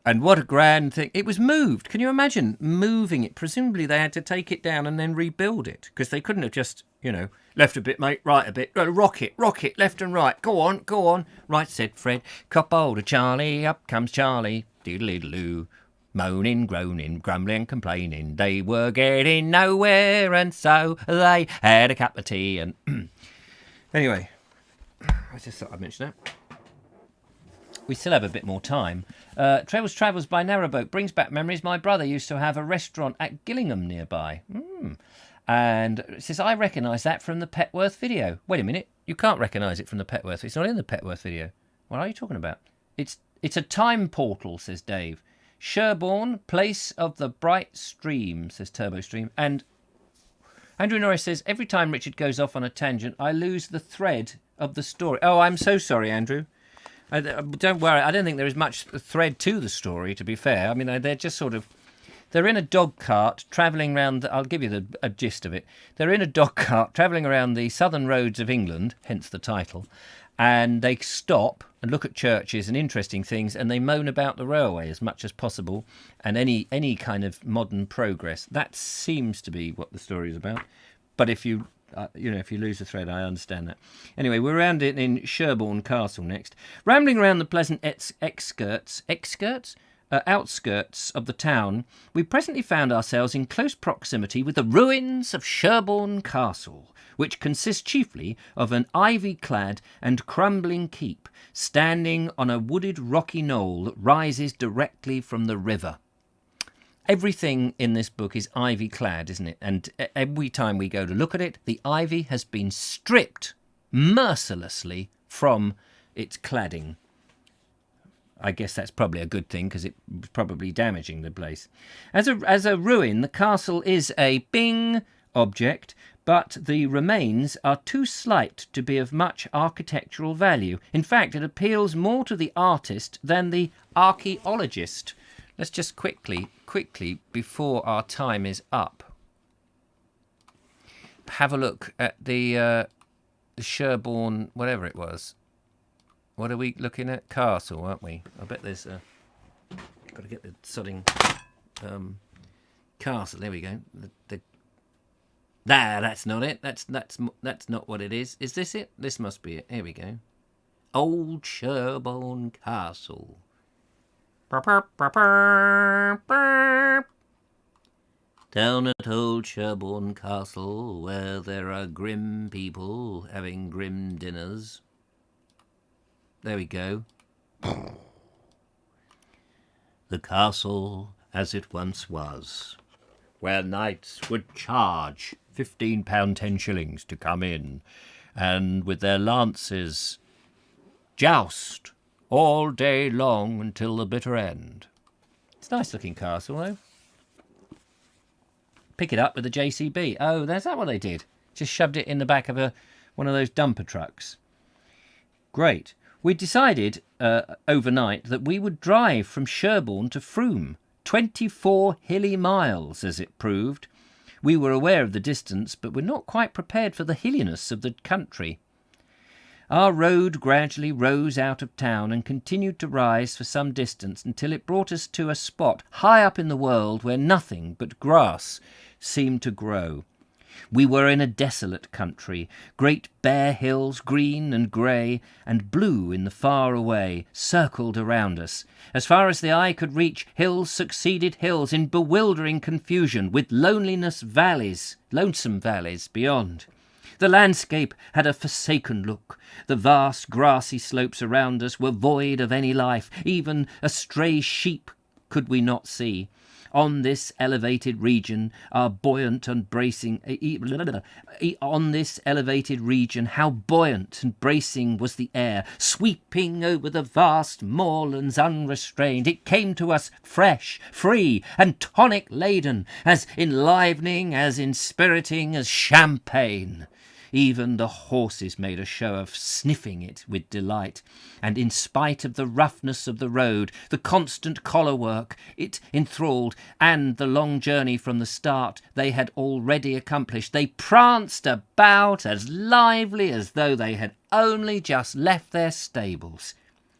And what a grand thing. It was moved. Can you imagine moving it? Presumably they had to take it down and then rebuild it, because they couldn't have just, left a bit, mate, right a bit. Rock it, left and right. Go on. Right, said Fred. Cop hold of Charlie, up comes Charlie. Diddle-diddle-oo. Moaning, groaning, grumbling, complaining. They were getting nowhere, and so they had a cup of tea. And anyway, I just thought I'd mention that. We still have a bit more time. Travels by narrowboat. Brings back memories. My brother used to have a restaurant at Gillingham nearby. And it says, I recognise that from the Petworth video. Wait a minute. You can't recognise it from the Petworth. It's not in the Petworth video. What are you talking about? It's a time portal, says Dave. Sherborne, place of the bright stream, says Turbo Stream. And Andrew Norris says, every time Richard goes off on a tangent, I lose the thread of the story. Oh, I'm so sorry, Andrew. Don't worry, I don't think there is much thread to the story, to be fair. I mean, they're just sort of... They're in a dog cart travelling around... I'll give you a gist of it. They're in a dog cart travelling around the southern roads of England, hence the title, and they stop and look at churches and interesting things, and they moan about the railway as much as possible and any kind of modern progress. That seems to be what the story is about. But if you lose the thread, I understand that. Anyway, we're around it in Sherborne Castle next. Rambling around the pleasant outskirts of the town, we presently found ourselves in close proximity with the ruins of Sherborne Castle, which consists chiefly of an ivy-clad and crumbling keep, standing on a wooded rocky knoll that rises directly from the river. Everything in this book is ivy-clad, isn't it? And every time we go to look at it, the ivy has been stripped mercilessly from its cladding. I guess that's probably a good thing, because it was probably damaging the place. As a ruin, the castle is a bing object, but the remains are too slight to be of much architectural value. In fact, it appeals more to the artist than the archaeologist. Let's just quickly, before our time is up, have a look at the Sherborne, whatever it was. What are we looking at? Castle, aren't we? I bet there's got to get the sodding castle. There we go. That's not it. That's not what it is. Is this it? This must be it. Here we go. Old Sherborne Castle. Down at Old Sherborne Castle, where there are grim people having grim dinners. There we go. The castle as it once was, where knights would charge £15 10 shillings to come in, and with their lances joust all day long until the bitter end. It's a nice looking castle, though. Pick it up with a JCB. Oh, that's that what they did. Just shoved it in the back of one of those dumper trucks. Great. We decided overnight that we would drive from Sherborne to Frome, 24 hilly miles, as it proved. We were aware of the distance, but were not quite prepared for the hilliness of the country. Our road gradually rose out of town and continued to rise for some distance until it brought us to a spot high up in the world where nothing but grass seemed to grow. We were in a desolate country, great bare hills, green and grey and blue in the far away, circled around us. As far as the eye could reach, hills succeeded hills in bewildering confusion, with lonesome valleys beyond. The landscape had a forsaken look. The vast grassy slopes around us were void of any life. Even a stray sheep could we not see. On this elevated region, how buoyant and bracing was the air, sweeping over the vast moorlands unrestrained. It came to us fresh, free, and tonic laden, as enlivening, as inspiriting as champagne. Even the horses made a show of sniffing it with delight, and in spite of the roughness of the road, the constant collar work it enthralled, and the long journey from the start they had already accomplished, they pranced about as lively as though they had only just left their stables.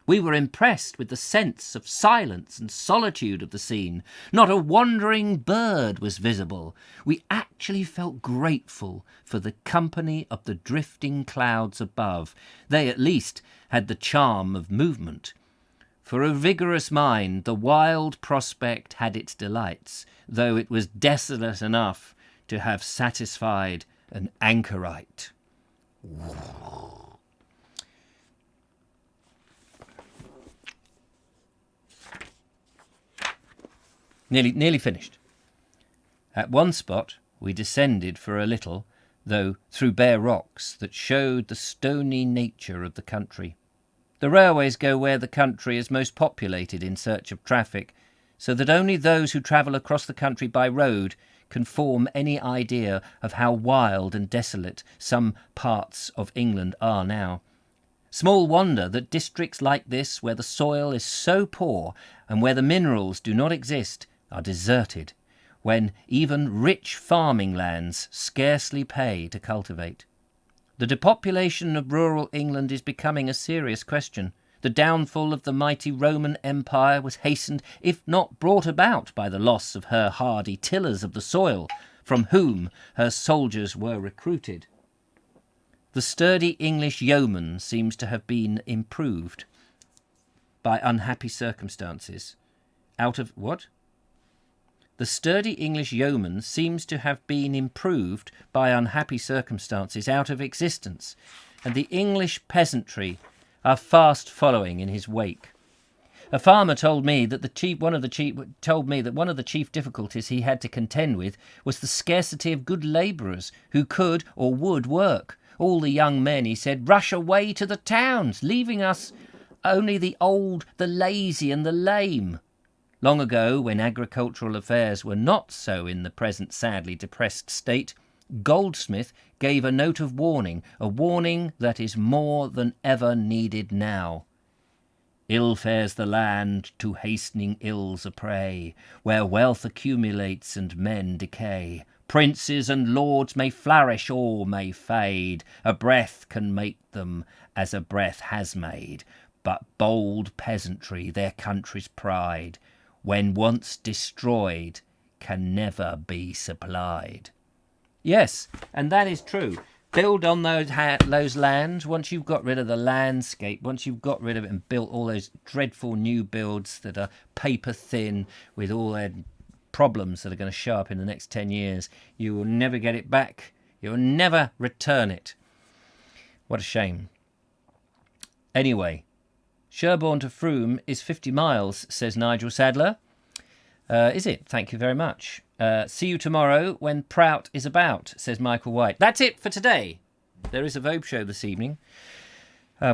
We were impressed with the sense of silence and solitude of the scene. Not a wandering bird was visible. We actually felt grateful for the company of the drifting clouds above. They at least had the charm of movement. For a vigorous mind, the wild prospect had its delights, though it was desolate enough to have satisfied an anchorite. Nearly finished. At one spot we descended for a little, though through bare rocks that showed the stony nature of the country. The railways go where the country is most populated in search of traffic, so that only those who travel across the country by road can form any idea of how wild and desolate some parts of England are now. Small wonder that districts like this, where the soil is so poor and where the minerals do not exist, are deserted, when even rich farming lands scarcely pay to cultivate. The depopulation of rural England is becoming a serious question. The downfall of the mighty Roman Empire was hastened, if not brought about, by the loss of her hardy tillers of the soil, from whom her soldiers were recruited. The sturdy English yeoman seems to have been improved by unhappy circumstances. Out of what? The sturdy English yeoman seems to have been improved by unhappy circumstances out of existence, and the English peasantry are fast following in his wake. A farmer told me that one of the chief difficulties he had to contend with was the scarcity of good labourers who could or would work. All the young men, he said, rush away to the towns, leaving us only the old, the lazy and the lame. Long ago, when agricultural affairs were not so in the present sadly depressed state, Goldsmith gave a note of warning, a warning that is more than ever needed now. Ill fares the land, to hastening ills a prey, where wealth accumulates and men decay. Princes and lords may flourish or may fade, a breath can make them as a breath has made, but bold peasantry, their country's pride, when once destroyed, can never be supplied. Yes, and that is true. Build on those lands. Once you've got rid of the landscape, once you've got rid of it and built all those dreadful new builds that are paper thin with all their problems that are going to show up in the next 10 years, you will never get it back. You will never return it. What a shame. Anyway, Sherborne to Frome is 50 miles, says Nigel Sadler. Is it? Thank you very much. See you tomorrow when Prout is about, says Michael White. That's it for today. There is a Vogue show this evening.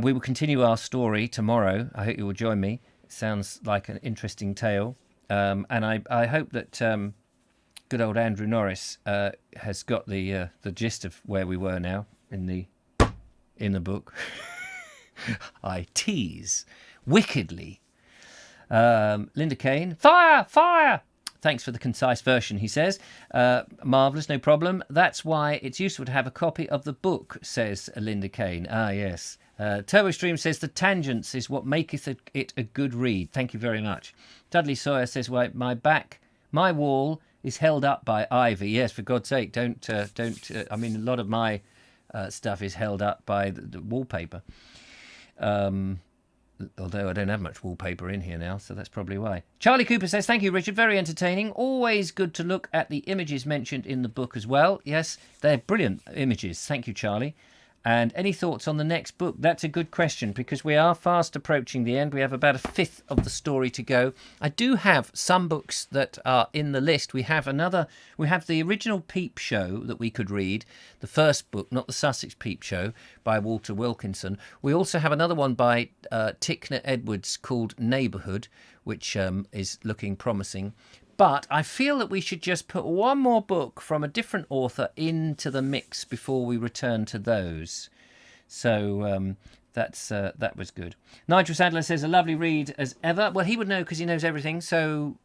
We will continue our story tomorrow. I hope you will join me. It sounds like an interesting tale. And I hope that good old Andrew Norris has got the gist of where we were now in the book. I tease wickedly. Linda Kane, fire! Thanks for the concise version, he says. Marvellous, no problem. That's why it's useful to have a copy of the book, says Linda Kane. Ah, yes. Turbostream says the tangents is what maketh it a good read. Thank you very much. Dudley Sawyer says, well, my wall is held up by ivy. Yes, for God's sake, don't. I mean, a lot of my stuff is held up by the wallpaper. Although I don't have much wallpaper in here now, so that's probably why. Charlie Cooper says, thank you, Richard. Very entertaining. Always good to look at the images mentioned in the book as well. Yes, they're brilliant images. Thank you, Charlie. And any thoughts on the next book? That's a good question, because we are fast approaching the end. We have about a fifth of the story to go. I do have some books that are in the list. We have the original Peep Show that we could read, the first book, not the Sussex Peep Show, by Walter Wilkinson. We also have another one by Tickner Edwards called Neighbourhood, which is looking promising. But I feel that we should just put one more book from a different author into the mix before we return to those. So that was good. Nigel Sadler says, a lovely read as ever. Well, he would know because he knows everything, so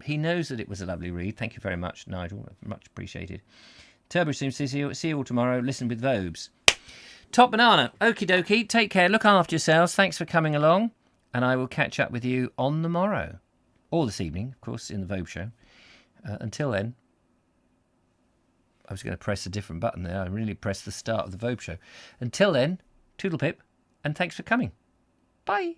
he knows that it was a lovely read. Thank you very much, Nigel. Much appreciated. Turbo seems to see you all tomorrow. Listen with Vobes. Top Banana. Okie dokie. Take care. Look after yourselves. Thanks for coming along. And I will catch up with you on the morrow. Or this evening, of course, in the Vogue show. Until then, I was going to press a different button there. I really pressed the start of the Vogue show. Until then, toodle pip, and thanks for coming. Bye.